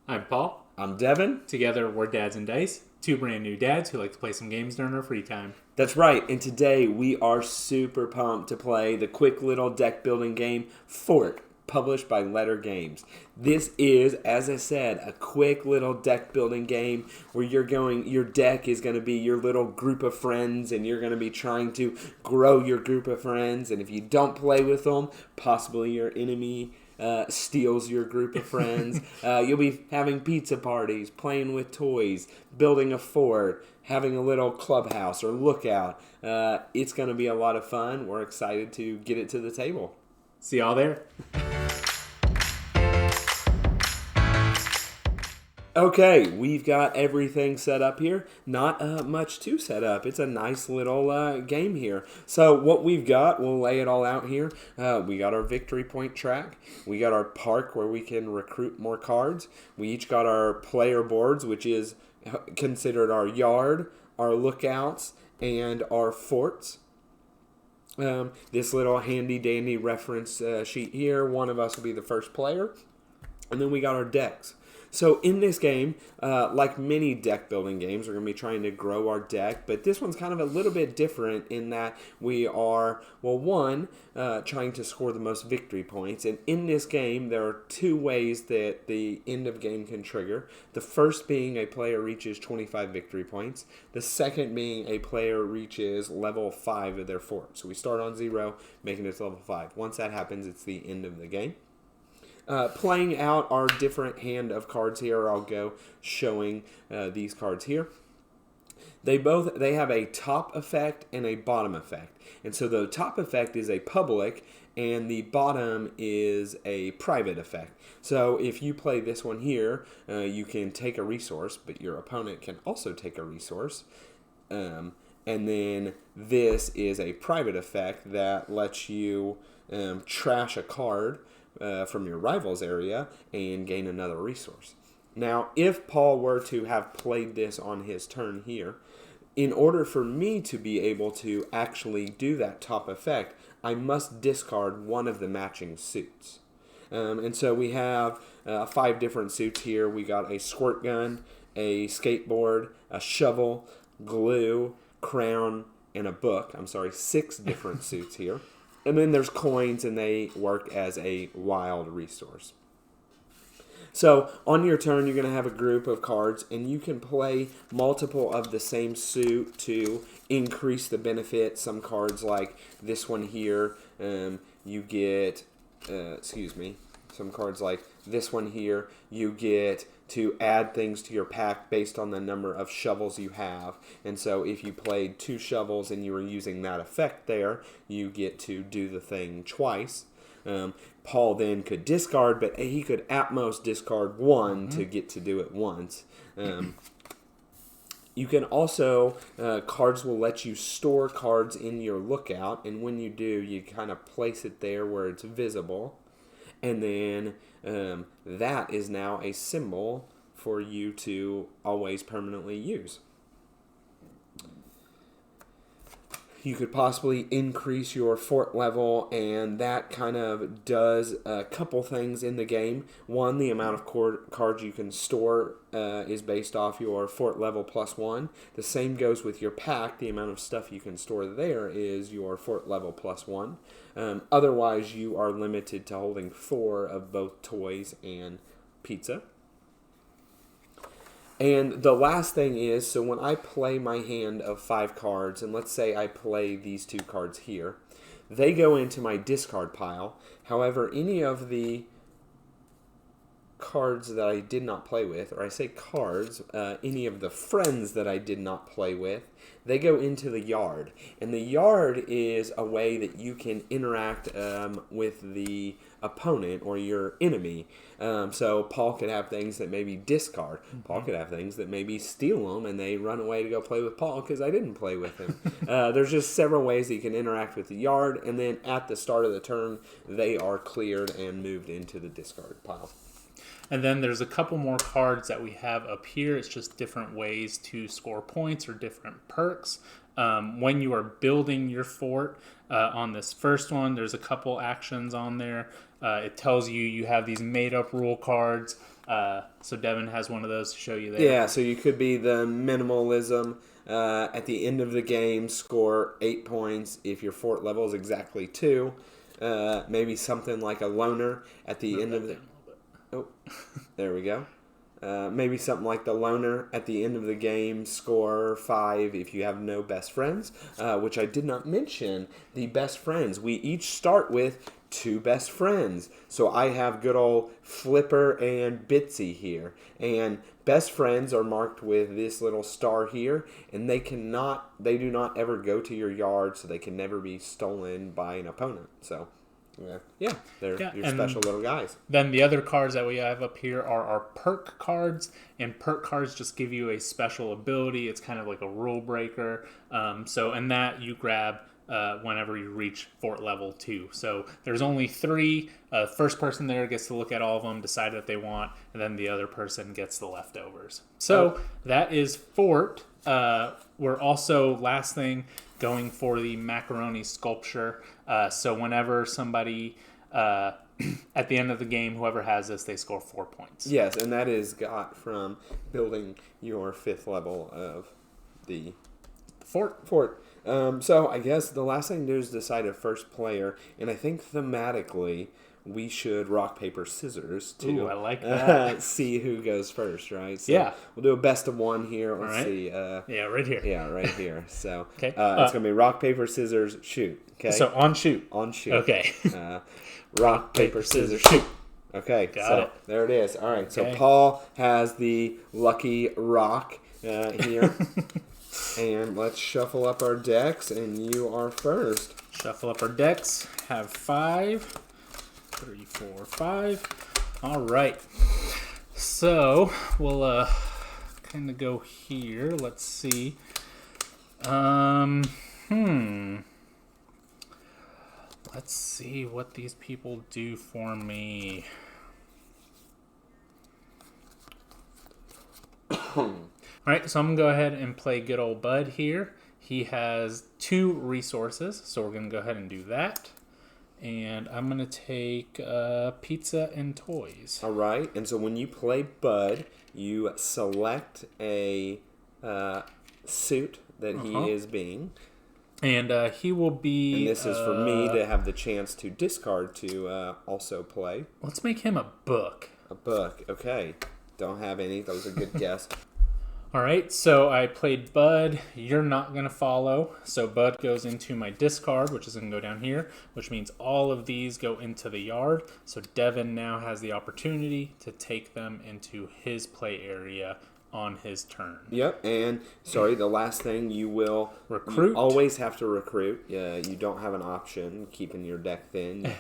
I'm Paul. I'm Devin. Together, we're Dads and Dice, two brand new dads who like to play some games during our free time. That's right, and today we are super pumped to play the quick little deck building game Fort, published by Letter Games. This is, as I said, a quick little deck building game where your deck is going to be your little group of friends, and you're going to be trying to grow your group of friends, and if you don't play with them, possibly your enemy steals your group of friends. You'll be having pizza parties, playing with toys, building a fort, having a little clubhouse or lookout. It's going to be a lot of fun. We're excited to get it to the table. See y'all there. Okay, we've got everything set up here. Not much to set up. It's a nice little game here. So what we've got, we'll lay it all out here. We got our victory point track. We got our park where we can recruit more cards. We each got our player boards, which is considered our yard, our lookouts, and our forts. This little handy-dandy reference sheet here. One of us will be the first player. And then we got our decks. So in this game, like many deck building games, we're going to be trying to grow our deck, but this one's kind of a little bit different in that we are, trying to score the most victory points. And in this game, there are two ways that the end of game can trigger. The first being a player reaches 25 victory points. The second being a player reaches level 5 of their fort. So we start on 0, making it to level 5. Once that happens, it's the end of the game. Playing out our different hand of cards here, I'll go showing these cards here. They have a top effect and a bottom effect. And so the top effect is a public and the bottom is a private effect. So if you play this one here, you can take a resource, but your opponent can also take a resource. And then this is a private effect that lets you trash a card from your rival's area and gain another resource. Now, if Paul were to have played this on his turn here, in order for me to be able to actually do that top effect, I must discard one of the matching suits. And so we have 5 different suits here. We got a squirt gun, a skateboard, a shovel, glue, crown, and a book. 6 different suits here. And then there's coins, and they work as a wild resource. So on your turn, you're going to have a group of cards, and you can play multiple of the same suit to increase the benefit. Some cards like this one here, you get, some cards like this one here, you get to add things to your pack based on the number of shovels you have. And so if you played 2 shovels and you were using that effect there, you get to do the thing twice. Paul then could discard, but he could at most discard 1 to get to do it once. You can also, cards will let you store cards in your lookout, and when you do, you kind of place it there where it's visible. And then that is now a symbol for you to always permanently use. You could possibly increase your fort level, and that kind of does a couple things in the game. One, the amount of cards you can store is based off your fort level +1. The same goes with your pack. The amount of stuff you can store there is your fort level +1. Otherwise, you are limited to holding 4 of both toys and pizza. And the last thing is, so when I play my hand of 5 cards, and let's say I play these 2 cards here, they go into my discard pile. However, any of the cards that I did not play with, or I say cards, any of the friends that I did not play with, they go into the yard. And the yard is a way that you can interact with the opponent or your enemy. So Paul could have things that maybe discard. Paul could have things that maybe steal them and they run away to go play with Paul because I didn't play with him. There's just several ways that you can interact with the yard, and then at the start of the turn, they are cleared and moved into the discard pile. And then there's a couple more cards that we have up here. It's just different ways to score points or different perks. When you are building your fort, on this first one, there's a couple actions on there. It tells you have these made-up rule cards. So Devin has one of those to show you there. Yeah, so you could be the minimalism. At the end of the game, score 8 points if your fort level is exactly 2. Maybe something like a loner at the end of the... Oh, there we go. Maybe something like the loner at the end of the game, score 5 if you have no best friends, which I did not mention. The best friends. We each start with 2 best friends. So I have good old Flipper and Bitsy here. And best friends are marked with this little star here, and they do not ever go to your yard, so they can never be stolen by an opponent. So... they're your special little guys. Then the other cards that we have up here are our perk cards, and perk cards just give you a special ability. It's kind of like a rule breaker. And that you grab whenever you reach fort level 2. So there's only 3. First person there gets to look at all of them, decide what they want, and then the other person gets the leftovers. So that is fort. We're also, last thing, going for the macaroni sculpture. So whenever somebody, at the end of the game, whoever has this, they score 4 points. Yes, and that is got from building your 5th level of the fort. So I guess the last thing to do is decide a first player, and I think thematically we should rock, paper, scissors to Ooh, I like that. see who goes first, right? So yeah. We'll do a best of 1 here. Let's right. see. Right here. Yeah, right here. So okay. It's going to be rock, paper, scissors, shoot. Okay. So on shoot. On shoot. Okay. Rock, paper, scissors, shoot. Okay. Got it. There it is. All right. Okay. So Paul has the lucky rock here. And let's shuffle up our decks, and you are first. Shuffle up our decks. Have 5. 3, 4, 5. All right. So we'll kind of go here. Let's see. Let's see what these people do for me. All right, so I'm going to go ahead and play good old Bud here. He has 2 resources, so we're going to go ahead and do that. And I'm going to take pizza and toys. All right, and so when you play Bud, you select a suit that he is being. And he will be... And this is for me to have the chance to discard to also play. Let's make him a book. A book, okay. Don't have any. That was a good guess. All right, so I played Bud. You're not going to follow. So Bud goes into my discard, which is going to go down here, which means all of these go into the yard. So Devin now has the opportunity to take them into his play area on his turn. Yep, and sorry, the last thing, you will recruit. You always have to recruit. You don't have an option keeping your deck thin.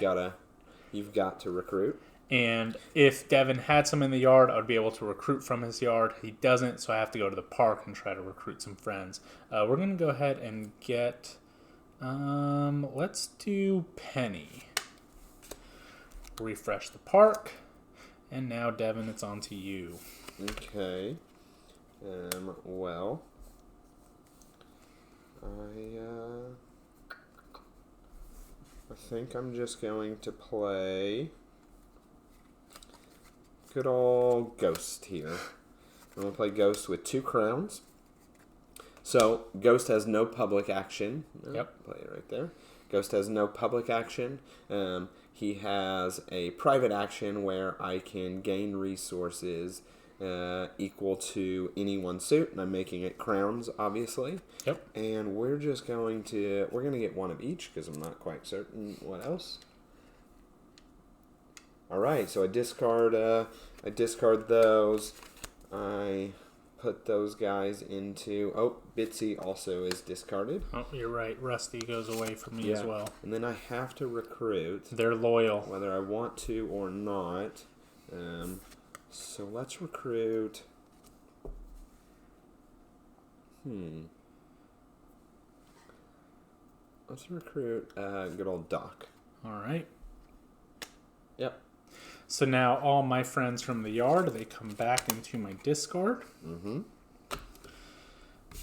You've got to recruit. And if Devin had some in the yard, I would be able to recruit from his yard. He doesn't, so I have to go to the park and try to recruit some friends. We're going to go ahead and get, let's do Penny. Refresh the park. And now, Devin, it's on to you. Okay. Well, I think I'm just going to play good old Ghost here. I'm going to play Ghost with 2 crowns. So, Ghost has no public action. Yep. Play it right there. Ghost has no public action. He has a private action where I can gain resources equal to any one suit, and I'm making it crowns, obviously. Yep. And we're going to get one of each because I'm not quite certain what else. All right, so I discard those. I put those guys into... Oh, Bitsy also is discarded. Oh, you're right. Rusty goes away from me as well. And then I have to recruit. They're loyal. Whether I want to or not. So let's recruit... Let's recruit good old Doc. All right. Yep. So now all my friends from the yard, they come back into my discard. Mm-hmm.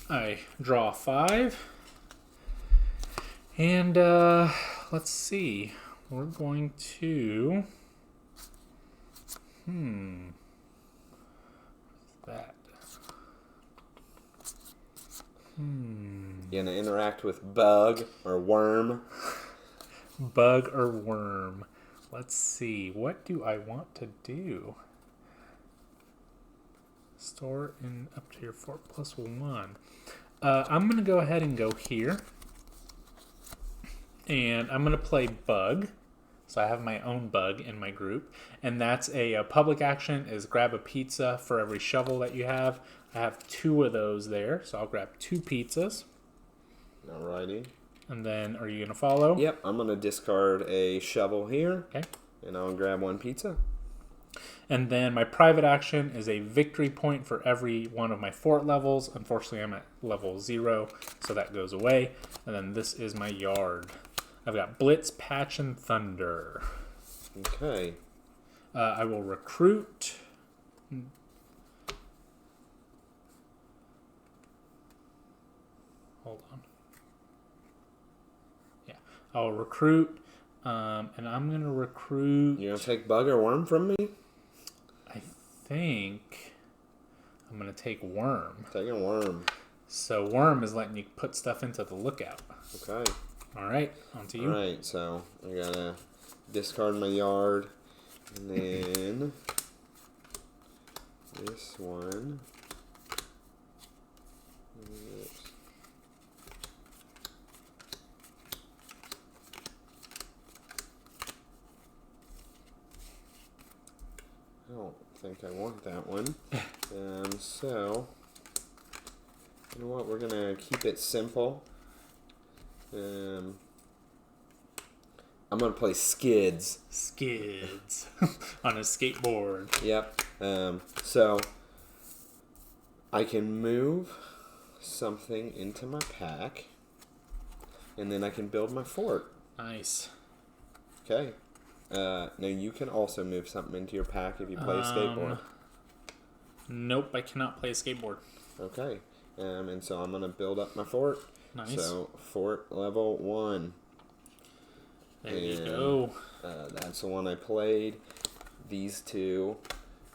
I draw 5. And let's see. We're going to... You gonna interact with bug or worm? Bug or worm? Let's see. What do I want to do? Store in up to your fort +1. I'm going to go ahead and go here. And I'm going to play bug. So I have my own bug in my group. And that's a public action is grab a pizza for every shovel that you have. I have 2 of those there. So I'll grab 2 pizzas. Alrighty. And then, are you going to follow? Yep, I'm going to discard a shovel here. Okay. And I'll grab 1 pizza. And then my private action is a victory point for every one of my fort levels. Unfortunately, I'm at level 0, so that goes away. And then this is my yard. I've got Blitz, Patch, and Thunder. Okay. I will recruit. Hold on. Yeah, I'll recruit. And I'm going to recruit... You going to take bug or worm from me? I think I'm going to take worm. Taking worm. So worm is letting you put stuff into the lookout. Okay. All right, on to you. All right, so I got to discard my yard. And then this one. Oops. I don't think I want that one. So, you know what? We're going to keep it simple. I'm going to play skids. Skids on a skateboard. Yep. So, I can move something into my pack, and then I can build my fort. Nice. Okay. Now you can also move something into your pack if you play a skateboard. Nope, I cannot play a skateboard. Okay. And so I'm going to build up my fort. Nice. So, fort level 1. There you go. That's the one I played. These 2.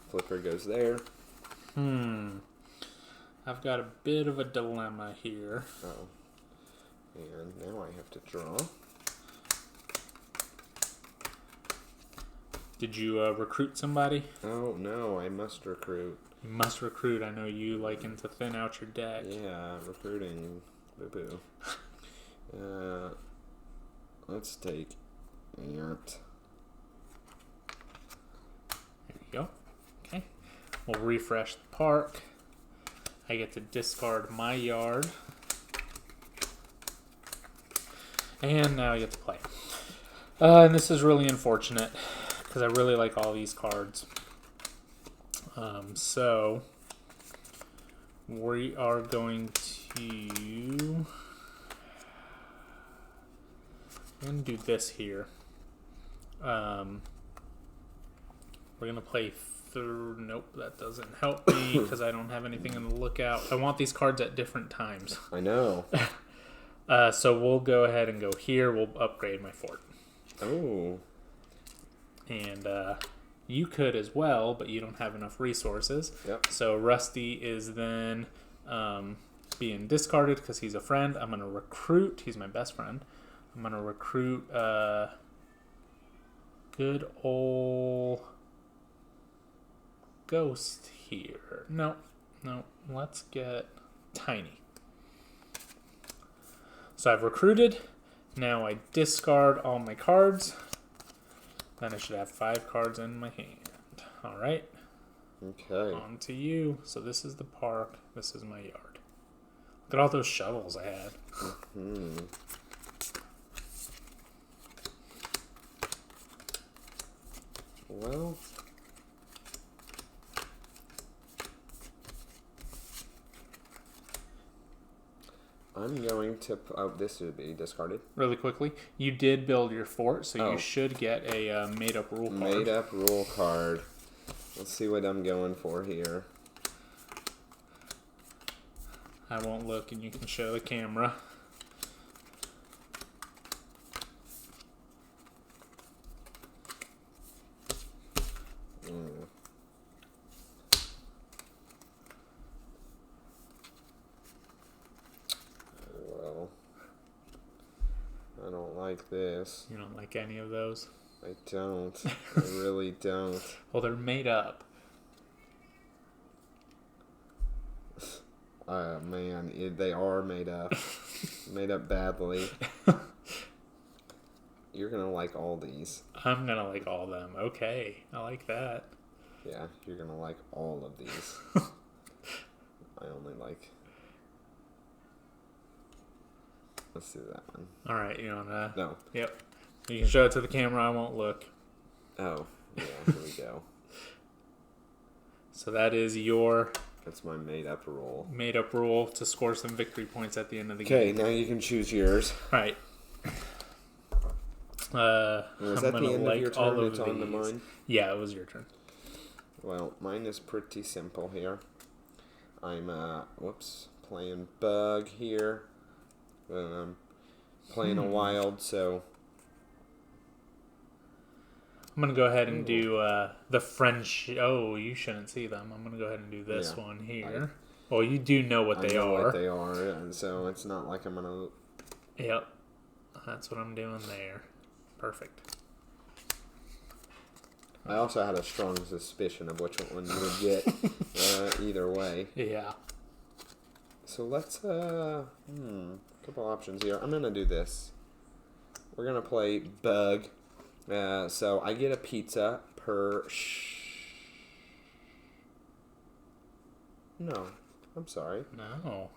Flipper goes there. I've got a bit of a dilemma here. Oh. And now I have to draw. Did you recruit somebody? Oh, no, I must recruit. You must recruit. I know you liking to thin out your deck. Yeah, recruiting. Boo-boo. Let's take Ant. There you go. Okay. We'll refresh the park. I get to discard my yard. And now I get to play. And this is really unfortunate because I really like all these cards. So we are going to do this here. We're going to play through. Nope, that doesn't help me because I don't have anything in the lookout. I want these cards at different times. I know. So we'll go ahead and go here. We'll upgrade my fort. Oh. And you could as well, but you don't have enough resources. Yep. So Rusty is then being discarded because he's a friend. I'm going to recruit. He's my best friend. I'm going to recruit good old Ghost here. No. Let's get Tiny. So I've recruited. Now I discard all my cards. Then I should have 5 cards in my hand. All right. Okay. On to you. So this is the park. This is my yard. Look at all those shovels I had. Mm-hmm. Well, I'm going to... Oh, this would be discarded. Really quickly, you did build your fort, so you should get a made-up rule card. Made-up rule card. Let's see what I'm going for here. I won't look, and you can show the camera. like this. You don't like any of those? I don't. I really don't. Well, they're made up. Man, they are made up. Made up badly. You're going to like all these. I'm going to like all of them. Okay, I like that. Yeah, you're going to like all of these. I only like... Let's do that one. All right, you want to... No. Yep. You can show it to the camera. I won't look. Oh, yeah, here we go. So that is your... That's my made-up rule. Made-up rule to score some victory points at the end of the game. game. Okay, now you can choose yours. All right. Was that the end of your turn? It's on to mine? Yeah, it was your turn. Well, mine is pretty simple here. I'm, playing Bug here. I'm playing a wild, so... I'm going to go ahead and do the French... Oh, you shouldn't see them. I'm going to go ahead and do this one here. Well, you do know what they are. I know what they are, and so it's not like I'm going to... Yep. That's what I'm doing there. Perfect. I also had a strong suspicion of which one you would get either way. Yeah. So let's, a couple options here. I'm going to do this. We're going to play Bug. So I get a pizza per... No. I'm sorry. No.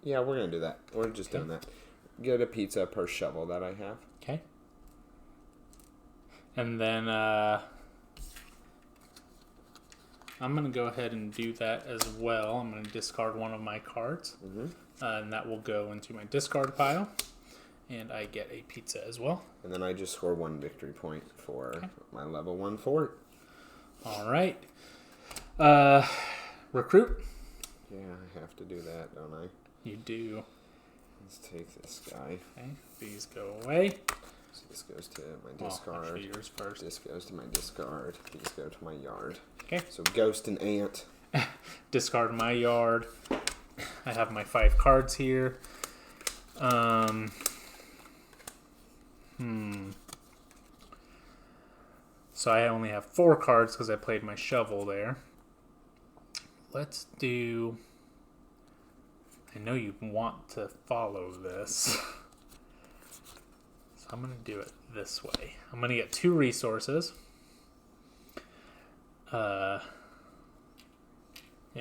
Yeah, we're going to do that. We're just doing that. Get a pizza per shovel that I have. Okay. And then I'm going to go ahead and do that as well. I'm going to discard one of my cards. Mm-hmm. And that will go into my discard pile. And I get a pizza as well. And then I just score 1 victory point for my level 1 fort. All right. Recruit. Yeah, I have to do that, don't I? You do. Let's take this guy. Okay, these go away. So this goes to my discard. Yours first. This goes to my discard. These go to my yard. Okay. So Ghost and Ant. Discard my yard. I have my 5 cards here. So I only have 4 cards because I played my shovel there. Let's do... I know you want to follow this. So I'm going to do it this way. I'm going to get 2 resources. Yeah,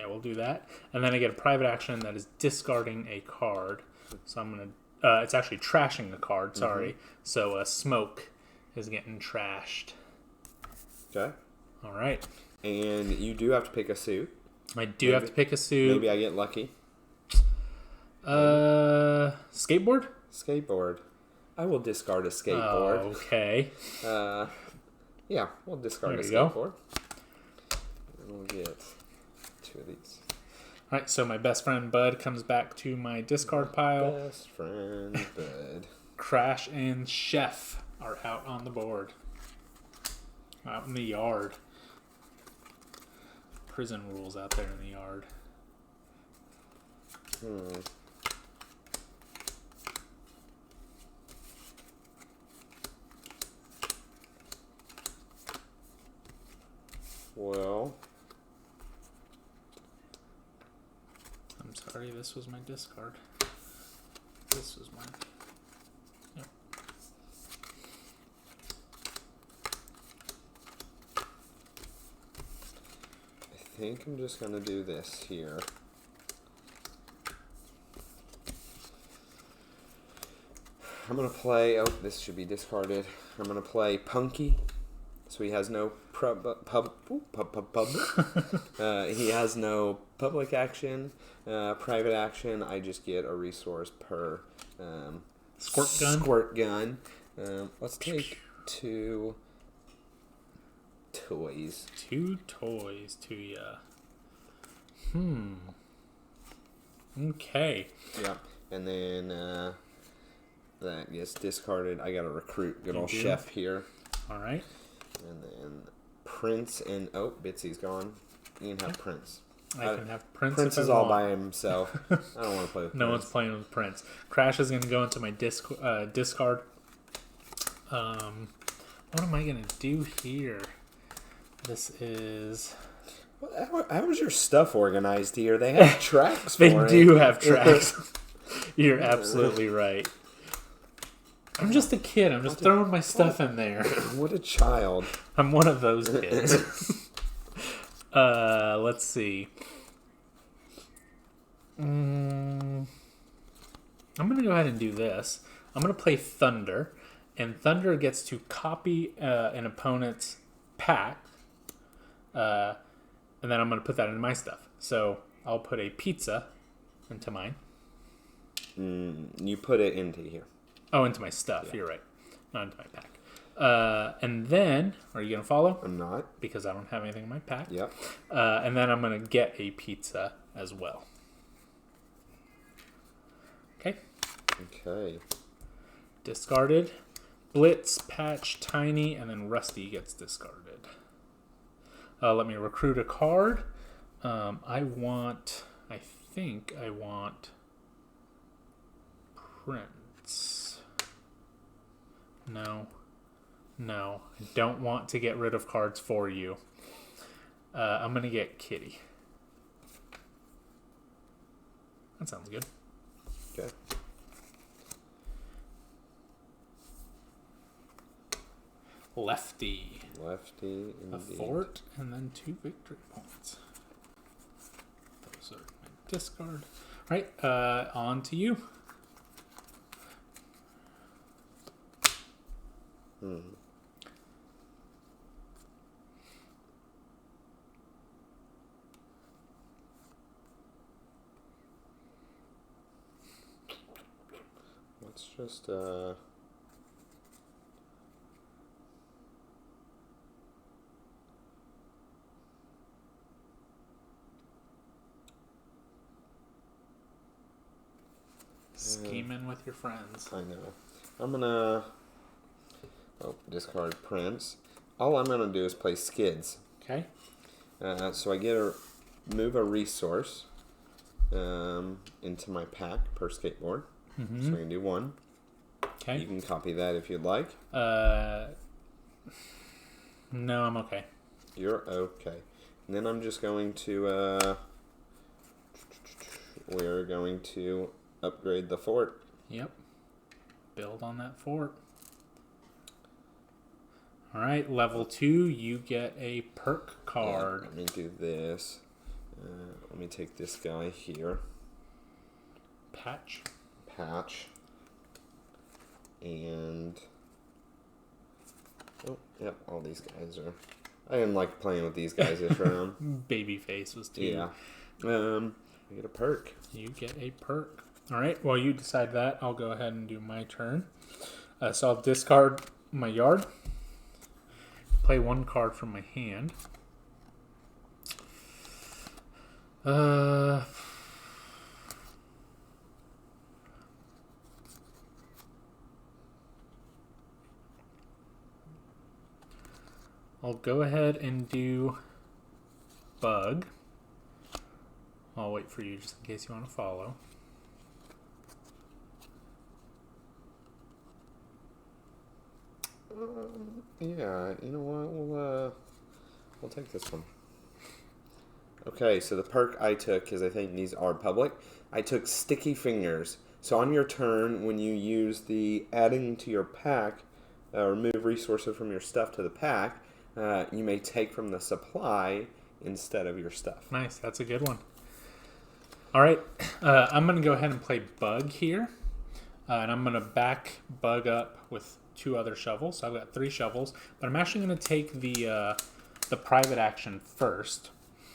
we'll do that. And then I get a private action that is discarding a card. So I'm going to... it's actually trashing a card, sorry. Mm-hmm. So Smoke is getting trashed. Okay. All right. And you do have to pick a suit. I do have to pick a suit. Maybe I get lucky. Skateboard? Skateboard. I will discard a skateboard. Oh, okay. Yeah, we'll discard a skateboard. And we'll get 2 of these. All right, so my best friend Bud comes back to my discard pile. Best friend Bud. Crash and Chef are out on the board. Out in the yard. Prison rules out there in the yard. Well... I'm sorry, this was my discard. This was mine. Yep. I think I'm just going to do this here. I'm going to play... Oh, this should be discarded. I'm going to play Punky. So he has no he has no public action, private action. I just get a resource per squirt gun. Let's take 2 toys. 2 toys to ya. Okay. Yeah, and then that gets discarded. I got a recruit. Good old Chef here. All right. And then Prince and... Oh, Bitsy's gone. You can have Prince. I can have Prince. Prince is all by himself. I don't want to play with No Prince. one's playing with Prince. Crash is going to go into my discard. What am I going to do here? This is... How is your stuff organized here? They have tracks for They it. do have tracks. You're absolutely right. I'm just a kid. I'm just throwing my stuff in there. What a child. I'm one of those kids. Let's see. I'm going to go ahead and do this. I'm going to play Thunder. And Thunder gets to copy an opponent's pack. And then I'm going to put that into my stuff. So I'll put a pizza into mine. You put it into here. Oh, into my stuff. Yeah. You're right. Not into my pack. And then, are you going to follow? I'm not. Because I don't have anything in my pack. Yep. And then I'm going to get a pizza as well. Okay. Okay. Discarded. Blitz, Patch, Tiny, and then Rusty gets discarded. Let me recruit a card. I think I want Prince. No, I don't want to get rid of cards for you. I'm going to get Kitty. That sounds good. Okay. Lefty, indeed. a fort, and then 2 victory points. Those are my discard. All right, on to you. Let's just Scheming with your friends. I know. I'm gonna discard Prince. All I'm gonna do is play Skids. Okay. So I get move a resource into my pack per skateboard. Mm-hmm. So I can do 1. Okay. You can copy that if you'd like. No, I'm okay. You're okay. And then I'm just going to we're going to upgrade the fort. Yep. Build on that fort. All right, level 2, you get a perk card. Let me do this. Let me take this guy here. Patch. And yep, all these guys are. I didn't like playing with these guys this round. Babyface was too. Yeah. I get a perk. You get a perk. All right. While you decide that, I'll go ahead and do my turn. So I'll discard my yard. Play 1 card from my hand. I'll go ahead and do Bug. I'll wait for you just in case you want to follow. Yeah, you know what? We'll take this one. Okay, so the perk I took, because I think these are public, I took Sticky Fingers. So on your turn, when you use the adding to your pack, remove resources from your stuff to the pack, you may take from the supply instead of your stuff. Nice, that's a good one. All right, I'm going to go ahead and play Bug here. And I'm going to back Bug up with 2 other shovels. So I've got 3 shovels. But I'm actually going to take the private action first.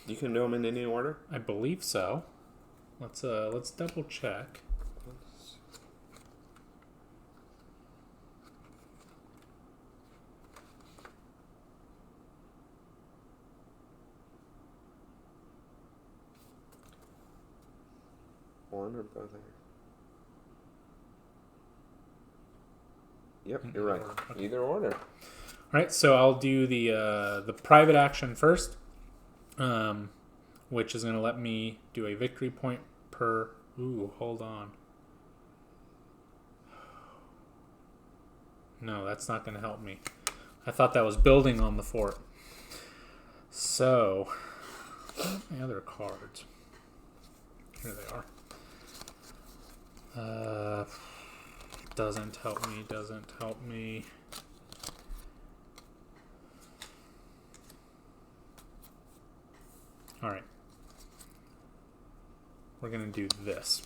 You can do them in any order? I believe so. Let's double check. One or both? Yep, you're right. Okay. Either order. All right, so I'll do the private action first. which is going to let me do a victory point per... Ooh, hold on. No, that's not going to help me. I thought that was building on the fort. So, my other cards. Here they are. Doesn't help me, doesn't help me. Alright. We're going to do this.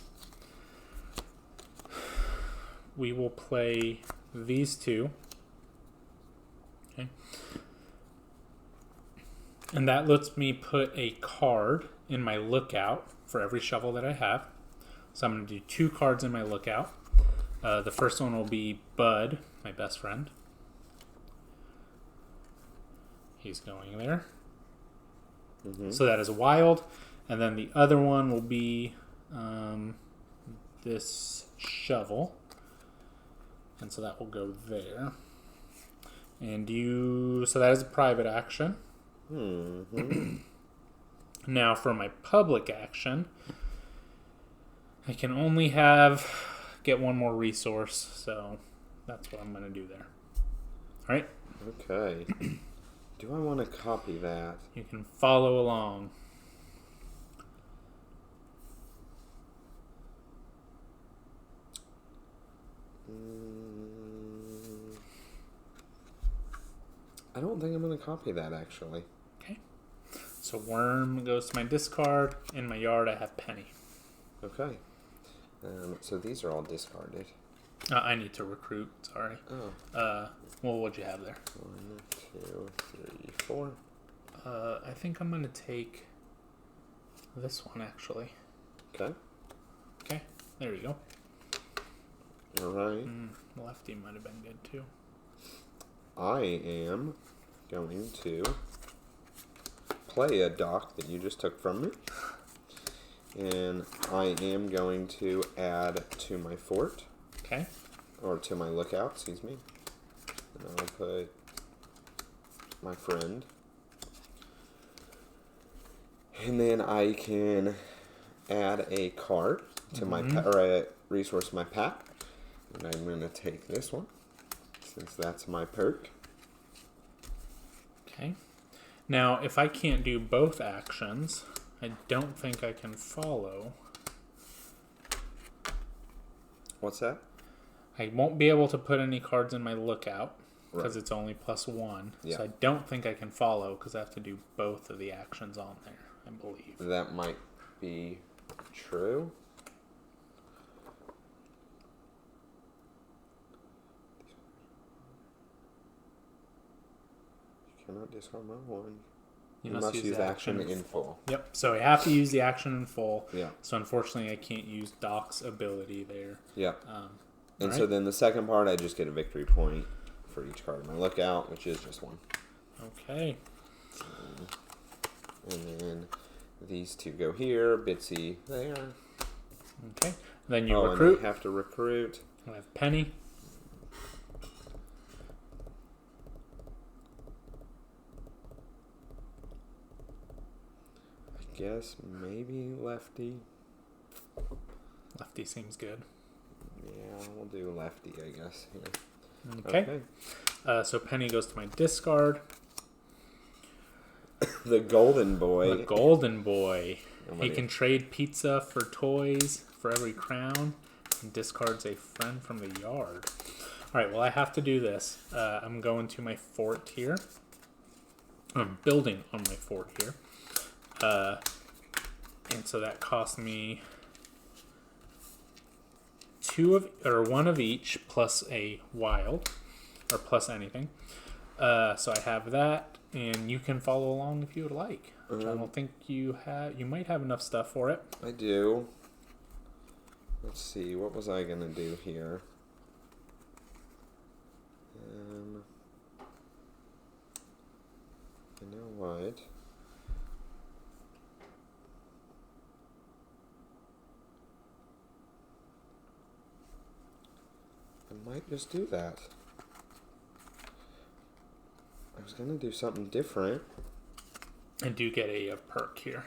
We will play these two. Okay. And that lets me put a card in my lookout for every shovel that I have. So I'm going to do 2 cards in my lookout. The first one will be Bud, my best friend. He's going there. Mm-hmm. So that is wild. And then the other one will be this shovel. And so that will go there. And so that is a private action. Mm-hmm. Now for my public action, I can only get one more resource, so that's what I'm going to do there. All right? Okay. Do I want to copy that? You can follow along. I don't think I'm going to copy that, actually. Okay. So Worm goes to my discard. In my yard, I have Penny. Okay. So these are all discarded. I need to recruit. Sorry. Oh. Well, what'd you have there? 1, 2, 3, 4. I think I'm going to take this one, actually. Okay. Okay. There you go. All right. Lefty might have been good, too. I am going to play a dock that you just took from me. And I am going to add to my fort. Okay. Or to my lookout, excuse me. And I'll put my friend. And then I can add a card to my pack, or a resource in my pack. And I'm going to take this one, since that's my perk. Okay. Now, if I can't do both actions, I don't think I can follow. What's that? I won't be able to put any cards in my lookout because it's only +1. Yeah. So I don't think I can follow because I have to do both of the actions on there, I believe. That might be true. You cannot discard my one. You must use action in full. Yep, so I have to use the action in full. Yeah. So unfortunately, I can't use Doc's ability there. Yeah. And so then the second part, I just get a victory point for each card in my lookout, which is just 1. Okay. And then these 2 go here, Bitsy there. Okay. Then you recruit. And I have to recruit. I have Penny. I guess maybe Lefty. Lefty seems good. Yeah, we'll do Lefty, I guess. Here. Okay. So Penny goes to my discard. The Golden Boy. The Golden Boy. He can trade pizza for toys for every crown and discards a friend from the yard. All right, well, I have to do this. I'm going to my fort here. I'm building on my fort here. And so that cost me 1 of each plus a wild, or plus anything. So I have that, and you can follow along if you would like. Which I don't think you have. You might have enough stuff for it. I do. Let's see. What was I gonna do here? You know what? I might just do that. I was gonna do something different. I do get a perk here.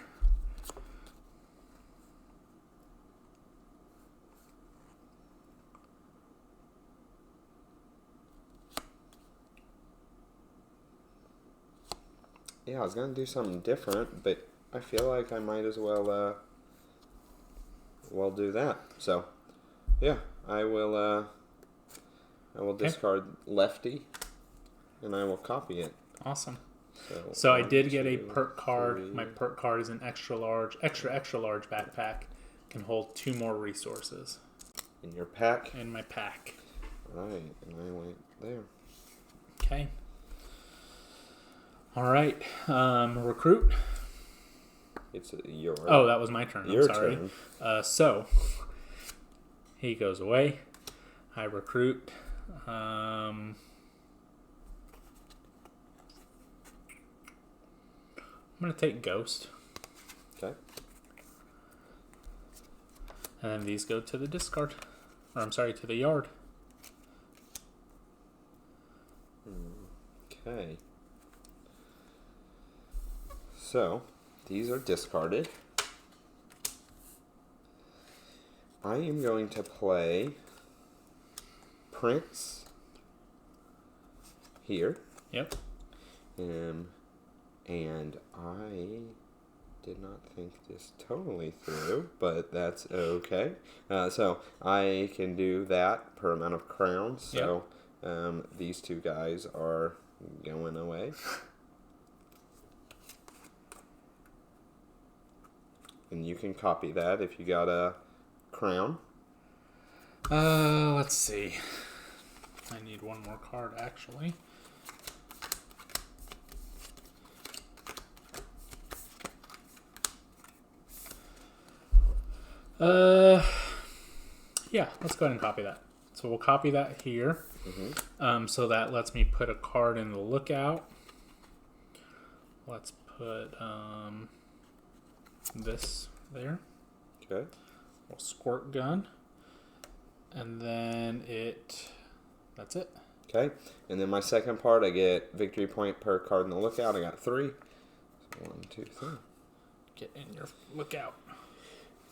Yeah, I was gonna do something different, but I feel like I might as well do that. So, yeah, I will discard lefty, and I will copy it. Awesome. So I did get a 2, perk card. 3. My perk card is an extra large backpack. Can hold 2 more resources. In your pack? In my pack. Right, and I went there. Okay. All right. Recruit. It's your. Oh, that was my turn. Your I'm sorry. turn. So he goes away. I recruit. I'm gonna take Ghost. Okay. And then these go to the discard. Or I'm sorry, to the yard. Okay. So, these are discarded. I am going to play Prince here. Yep. And I did not think this totally through, but that's okay. So I can do that per amount of crowns. So these 2 guys are going away. And you can copy that if you got a crown. Let's see. I need one more card, actually. Yeah, let's go ahead and copy that. So we'll copy that here. So that lets me put a card in the lookout. Let's put this there. Okay. We'll squirt gun. And then that's it. Okay. And then my second part, I get victory point per card in the lookout. I got 3. So 1, 2, 3. Get in your lookout.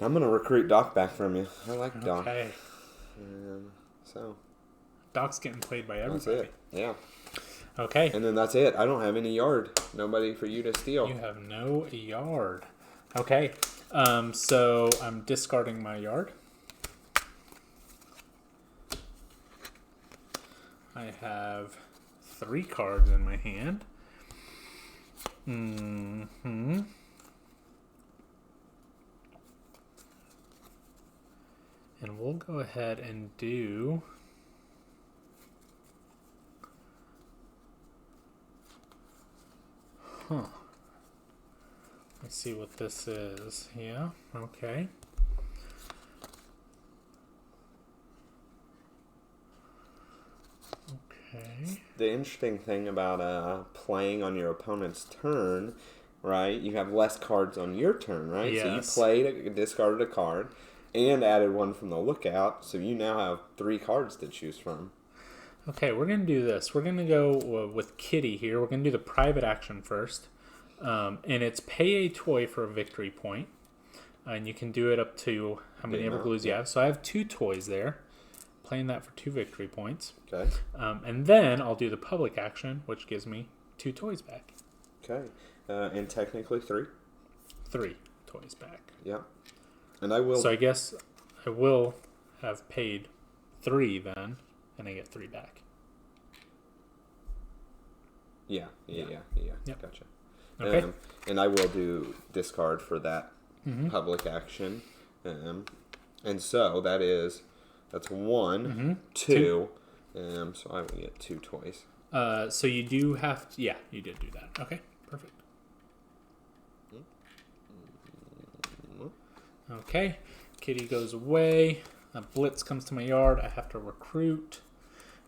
I'm going to recruit Doc back from you. I like Doc. Okay. So. Doc's getting played by everybody. That's it. Yeah. Okay. And then that's it. I don't have any yard. Nobody for you to steal. You have no yard. Okay. So I'm discarding my yard. I have 3 cards in my hand. And we'll go ahead and do... Let's see what this is. Yeah, okay. Okay. The interesting thing about playing on your opponent's turn, right? You have less cards on your turn, right? Yes. So you played, discarded a card, and added one from the lookout. So you now have 3 cards to choose from. Okay, we're going to do this. We're going to go with Kitty here. We're going to do the private action first. And it's pay a toy for a victory point. And you can do it up to how many Everglues you have. So I have 2 toys there. Playing that for 2 victory points. Okay. And then I'll do the public action, which gives me 2 toys back. Okay. And technically 3. 3 toys back. Yeah. And I will... So I guess I will have paid 3 then, and I get 3 back. Yeah. Yep. Gotcha. Okay. And I will do discard for that public action. And so that's 1, 2. So I will get 2 toys. So you do have to, yeah, you did do that. Okay, perfect. Okay, Kitty goes away. A blitz comes to my yard. I have to recruit.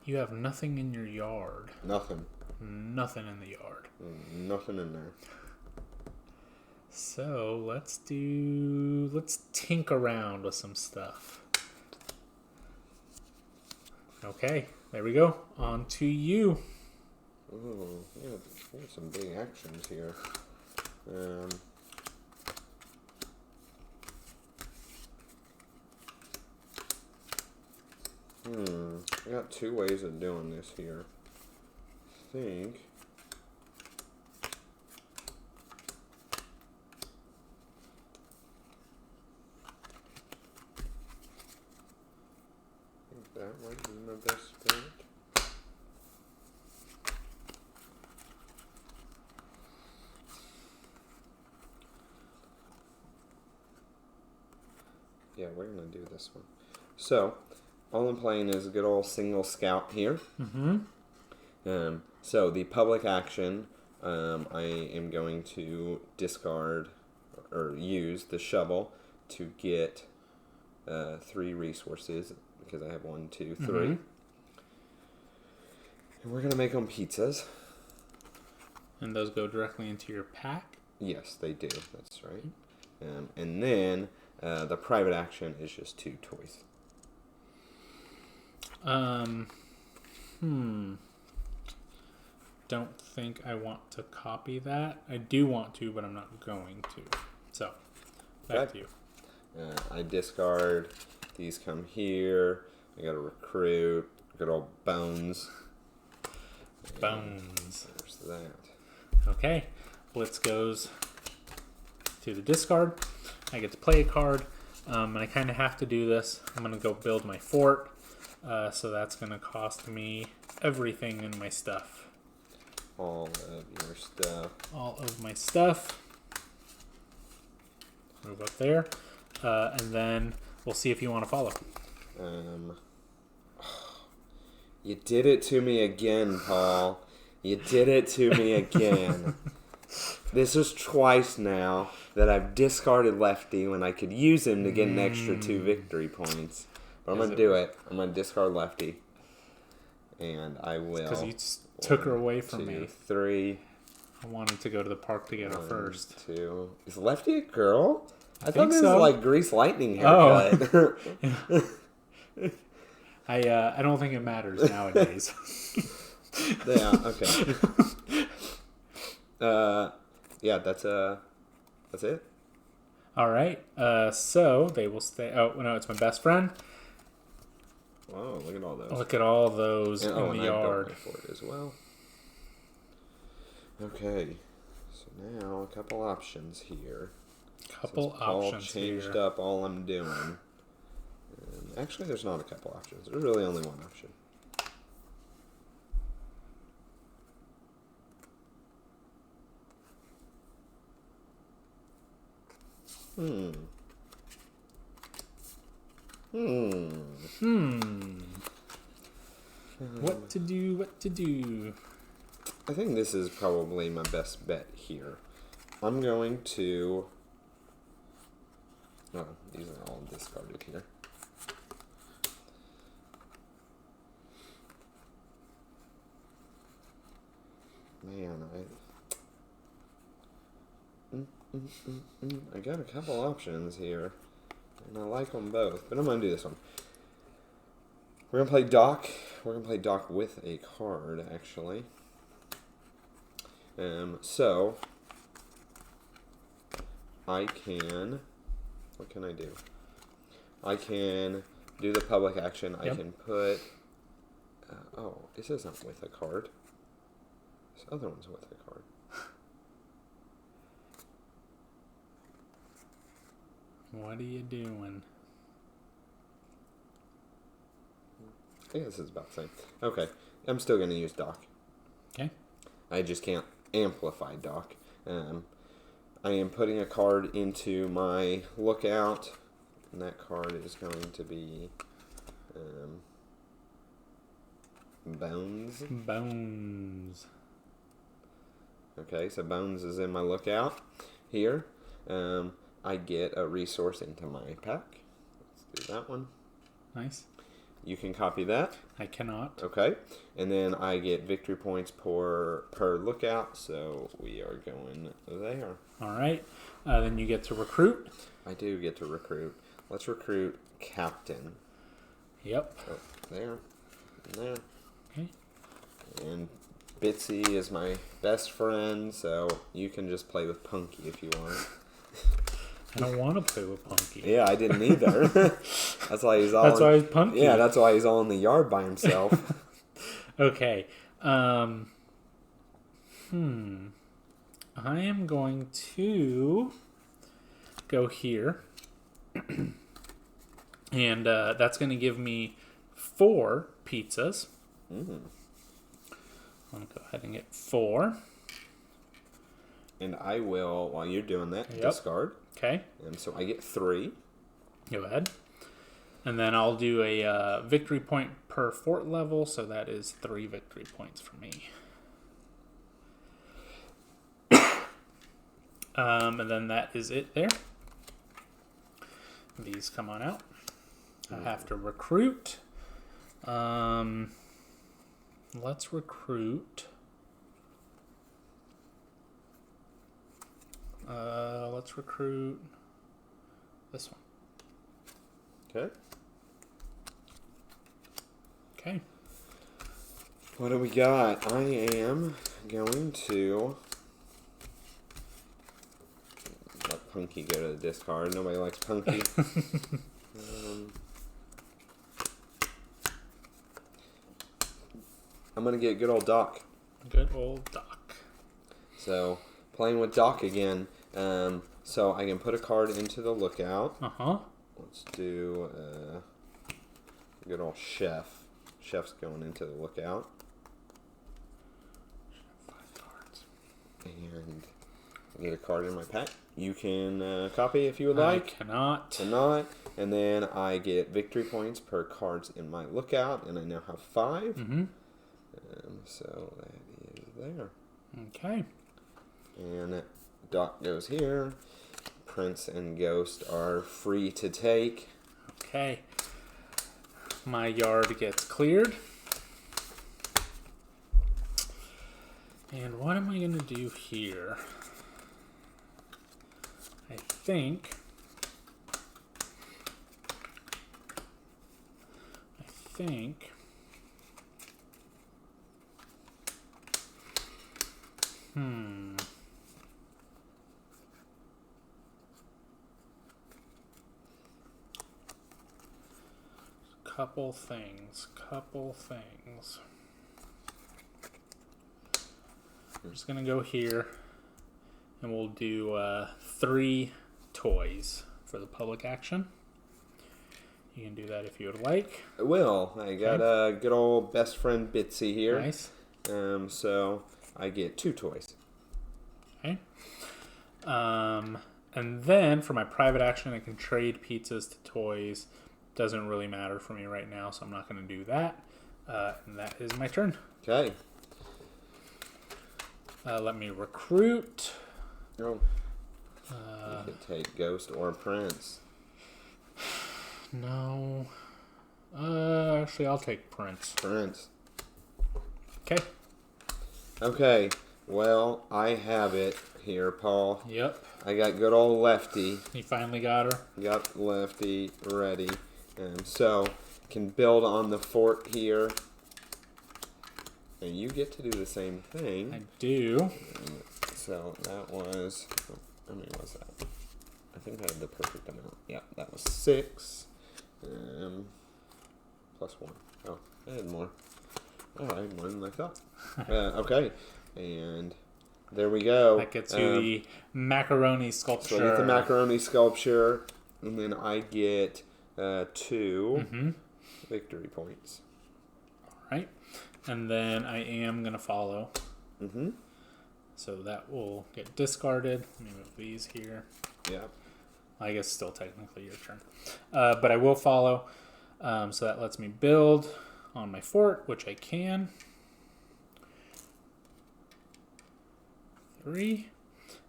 You have nothing in your yard. Nothing. Nothing in the yard. Nothing in there. So let's tink around with some stuff. Okay, there we go. On to you. Ooh, yeah, there's some big actions here. I got 2 ways of doing this here. I think Yeah, we're going to do this one. So, all I'm playing is a good old single scout here. So, the public action, I am going to discard or use the shovel to get 3 resources because I have 1, 2, 3. And we're going to make them pizzas. And those go directly into your pack? Yes, they do. That's right. And then the private action is just 2 toys. Don't think I want to copy that. I do want to, but I'm not going to. So, back to you. I discard. These come here. I got to recruit. Good old bones. Bones. There's that. Okay. Blitz goes to the discard. I get to play a card. And I kind of have to do this. I'm going to go build my fort. So that's going to cost me everything in my stuff. All of your stuff. All of my stuff. Move up there. And then we'll see if you want to follow. You did it to me again, Paul. You did it to me again. This is twice now that I've discarded Lefty when I could use him to get an extra 2 victory points. But I'm going to do it. I'm going to discard Lefty. And I will. Because you took her away from 2, me. 3. I wanted to go to the park to get her 1, first. 2. Is Lefty a girl? I thought think this so. was like Grease Lightning haircut. Oh. I don't think it matters nowadays. Yeah, okay. Yeah, that's it. All right. So they will stay. Oh no, it's my best friend. Wow, look at all those. Look at all those And, in the yard. I built my fort as well. Okay, so now a couple options here. Couple Since Paul options changed here. up all I'm doing. And actually, there's not a couple options. There's really only one option. What to do? What to do? I think this is probably my best bet here. I'm going to... Oh, these are all discarded here. Man, I got a couple options here, and I like them both, but I'm going to do this one. We're going to play Doc. We're going to play Doc with a card, actually. So, I can... What can I do? I can do the public action. Yep. I can put... oh, this isn't with a card. This other one's with a card. What are you doing? I think this is about the same. Okay, I'm still going to use Doc. Okay. I just can't amplify Doc. I am putting a card into my lookout, and that card is going to be Bones. Bones. Okay, so Bones is in my lookout here. I get a resource into my pack. Let's do that one. Nice. You can copy that. I cannot. Okay. And then I get victory points per lookout, so we are going there. All right. Then you get to recruit. I do get to recruit. Let's recruit Captain. Yep. Oh, there. And there. Okay. And Bitsy is my best friend, so you can just play with Punky if you want. I don't want to play with Punky. Yeah, I didn't either. That's why he's all. That's why he's Punky. Yeah, that's why he's all in the yard by himself. Okay. I am going to go here, and that's going to give me 4 pizzas. I'm going to go ahead and get 4. And I will, while you're doing that, Yep. discard. Okay. And so I get 3. Go ahead. And then I'll do a victory point per fort level, so that is 3 victory points for me. And then that is it there. These come on out. I have to recruit. Let's recruit. Let's recruit this one. Okay. Okay. What do we got? I am going to let Punky go to the discard. Nobody likes Punky. I'm going to get good old Doc. Good old Doc. So, playing with Doc again. So, I can put a card into the lookout. Uh-huh. Let's do good old Chef. Chef's going into the lookout. 5 cards. And I get a card in my pack. You can copy if you would like. I cannot. Cannot. And then I get victory points per cards in my lookout. And I now have 5. Mm-hmm. So that is there. Okay. And Doc goes here. Prince and Ghost are free to take. Okay. My yard gets cleared. And what am I going to do here? I think Couple things. I'm just going to go here, and we'll do 3 toys for the public action. You can do that if you would like. I will. I got a good old best friend Bitsy here. Nice. So I get 2 toys. Okay. And then for my private action, I can trade pizzas to toys. Doesn't really matter for me right now, so I'm not going to do that. And that is my turn. Okay. Let me recruit. Oh. You could take Ghost or Prince. No. Actually, I'll take Prince. Prince. Okay. Okay. Well, I have it here, Paul. Yep. I got good old Lefty. You finally got her. Got Lefty ready. So, can build on the fort here. And you get to do the same thing. I do. So, that was... How many was that? I think I had the perfect amount. Yeah, that was 6. Plus 1. Oh, I had more. Oh, I had more than I thought. Okay. And there we go. That gets you the macaroni sculpture. So I get the macaroni sculpture. And then I get 2 victory points. All right. And then I am going to follow. Mm-hmm. So that will get discarded. Let me move these here. Yeah. I guess still technically your turn. But I will follow. So that lets me build on my fort, which I can. 3.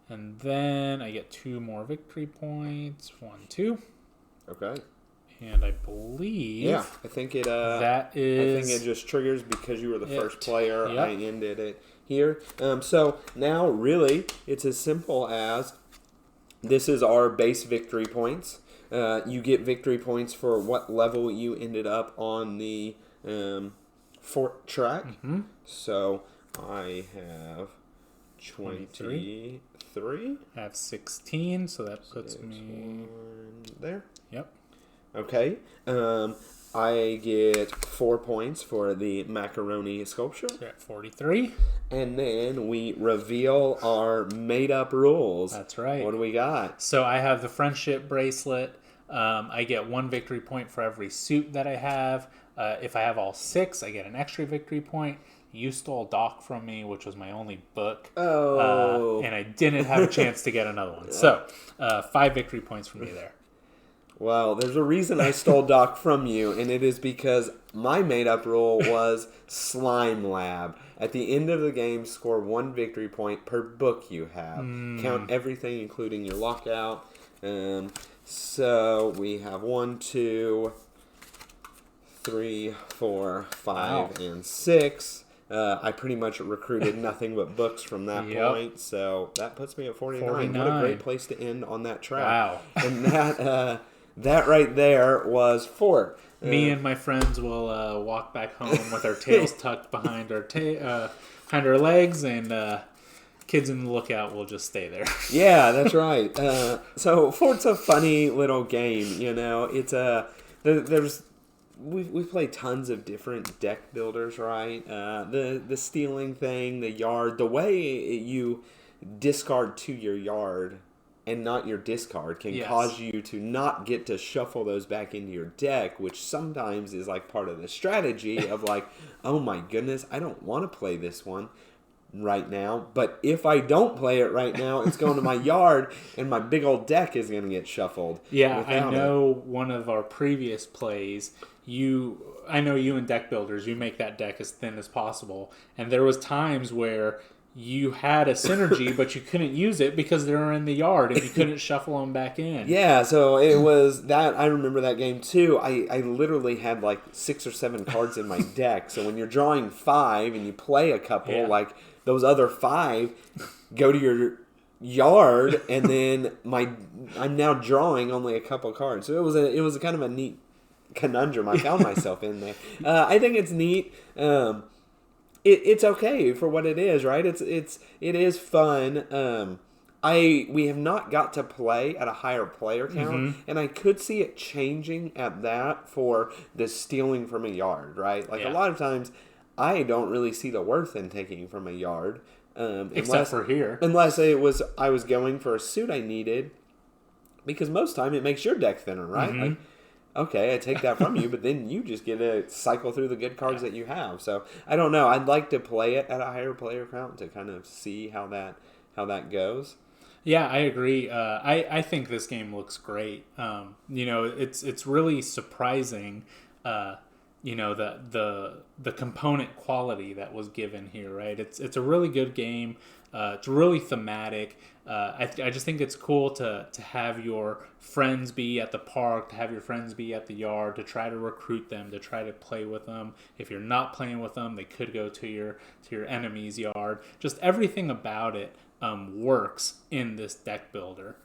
And then I get 2 more victory points. 1, 2. Okay. And I believe... Yeah, I think it... that is... I think it just triggers because you were the first player. Yep. I ended it here. So now, really, it's as simple as this is our base victory points. You get victory points for what level you ended up on the fort track. Mm-hmm. So I have 23. I have 16, so that puts me... there. Yep. Okay. I get 4 points for the macaroni sculpture. So you're at 43. And then we reveal our made-up rules. That's right. What do we got? So I have the friendship bracelet. I get 1 victory point for every suit that I have. If I have all 6, I get an extra victory point. You stole Doc from me, which was my only book. Oh. And I didn't have a chance to get another one. So 5 victory points for me there. Well, there's a reason I stole Doc from you, and it is because my made-up rule was Slime Lab. At the end of the game, score 1 victory point per book you have. Count everything, including your lockout. So we have 1, 2, 3, 4, 5, and 6. I pretty much recruited nothing but books from that point, so that puts me at 49. What a great place to end on that track. Wow. And that right there was Fort. Me and my friends will walk back home with our tails tucked behind our legs, and kids in the lookout will just stay there. Yeah, that's right. So Fort's a funny little game. It's we've played tons of different deck builders, right? The stealing thing, the yard, the way you discard to your yard and not your discard can cause you to not get to shuffle those back into your deck, which sometimes is like part of the strategy of like, oh my goodness, I don't want to play this one right now, but if I don't play it right now, it's going to my yard and my big old deck is going to get shuffled. Yeah, I know one of our previous plays, I know you and deck builders, you make that deck as thin as possible, and there was times where you had a synergy, but you couldn't use it because they were in the yard and you couldn't shuffle them back in. Yeah, so it was that. I remember that game too. I literally had like 6 or 7 cards in my deck. So when you're drawing 5 and you play a couple, like those other 5 go to your yard, and then I'm now drawing only a couple cards. So it was a kind of a neat conundrum I found myself in there. I think it's neat. It's okay for what it is, right? It is fun. We have not got to play at a higher player count, and I could see it changing at that for the stealing from a yard, right? Like a lot of times, I don't really see the worth in taking from a yard, except for here, unless I was going for a suit I needed, because most time it makes your deck thinner, right? Like, okay, I take that from you, but then you just get to cycle through the good cards that you have. So I don't know. I'd like to play it at a higher player count to kind of see how that goes. Yeah, I agree. I think this game looks great. It's really surprising. The component quality that was given here, right? It's a really good game. It's really thematic. I just think it's cool to have your friends be at the park, to have your friends be at the yard, to try to recruit them, to try to play with them. If you're not playing with them, they could go to your enemy's yard. Just everything about it works in this deck builder.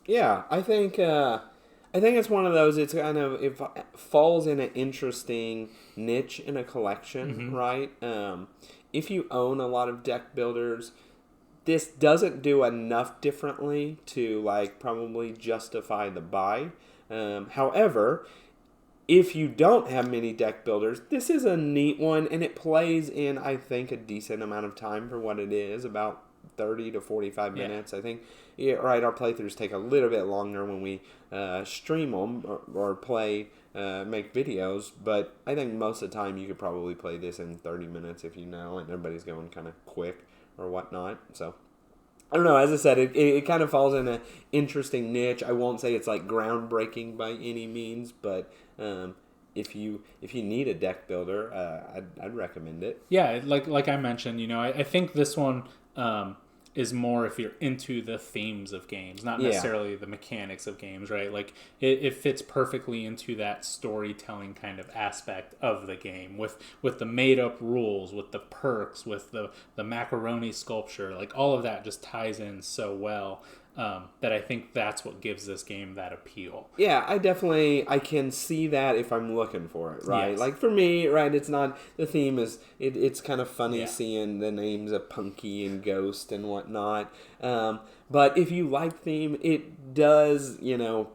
Yeah, I think it's one of those. It falls in an interesting niche in a collection, right? If you own a lot of deck builders, this doesn't do enough differently to probably justify the buy. However, if you don't have many deck builders, this is a neat one, and it plays in, I think, a decent amount of time for what it is, about 30 to 45 minutes. I think, our playthroughs take a little bit longer when we stream them or play, make videos, but I think most of the time you could probably play this in 30 minutes if you know, and everybody's going kind of quick or whatnot. So I don't know. As I said, it kind of falls in an interesting niche. I won't say it's groundbreaking by any means, but if you need a deck builder, I'd recommend it. Yeah, like I mentioned, I think this one is more if you're into the themes of games, not necessarily the mechanics of games, right? Like it fits perfectly into that storytelling kind of aspect of the game with the made up rules, with the perks, with the macaroni sculpture, all of that just ties in so well. That I think that's what gives this game that appeal. Yeah, I can see that if I'm looking for it, right? Yes. For me, right, it's not, the theme is, it's kind of funny seeing the names of Punky and Ghost and whatnot. But if you like theme, it does,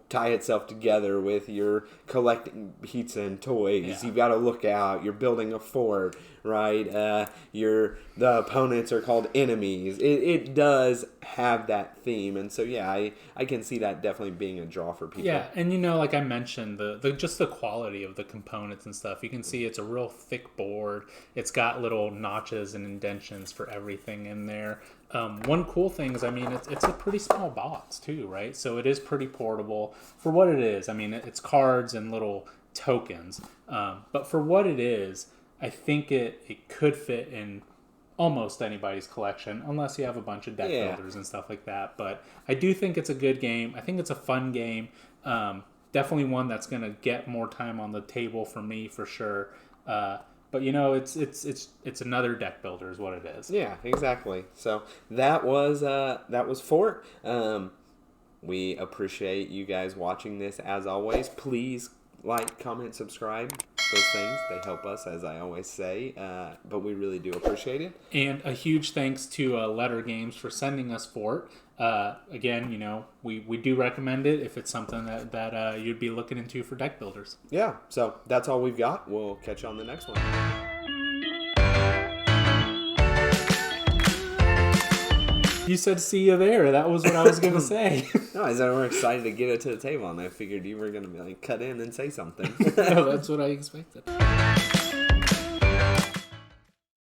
tie itself together with your collecting pizza and toys. Yeah. You've got to look out. You're building a fort, right? The opponents are called enemies. It does have that theme, and so I can see that definitely being a draw for people. Yeah, and like I mentioned, just the quality of the components and stuff. You can see it's a real thick board. It's got little notches and indentions for everything in there. One cool thing is, I mean, it's a pretty small box too, right? So it is pretty portable for what it is. I mean, it's cards and little tokens, but for what it is, I think it could fit in almost anybody's collection, unless you have a bunch of deck builders and stuff like that. But I do think it's a good game. I think it's a fun game. Definitely one that's going to get more time on the table for me, for sure. But it's another deck builder is what it is. Yeah, exactly. So that was Fort. We appreciate you guys watching this as always. Please like, comment, subscribe. Those things, they help us, as I always say. But we really do appreciate it. And a huge thanks to Letter Games for sending us Fort. Again, we do recommend it if it's something that you'd be looking into for deck builders. Yeah, so that's all we've got. We'll catch you on the next one. You said see you there. That was what I was going to say. No, I said we're excited to get it to the table, and I figured you were going to be like cut in and say something. No, that's what I expected.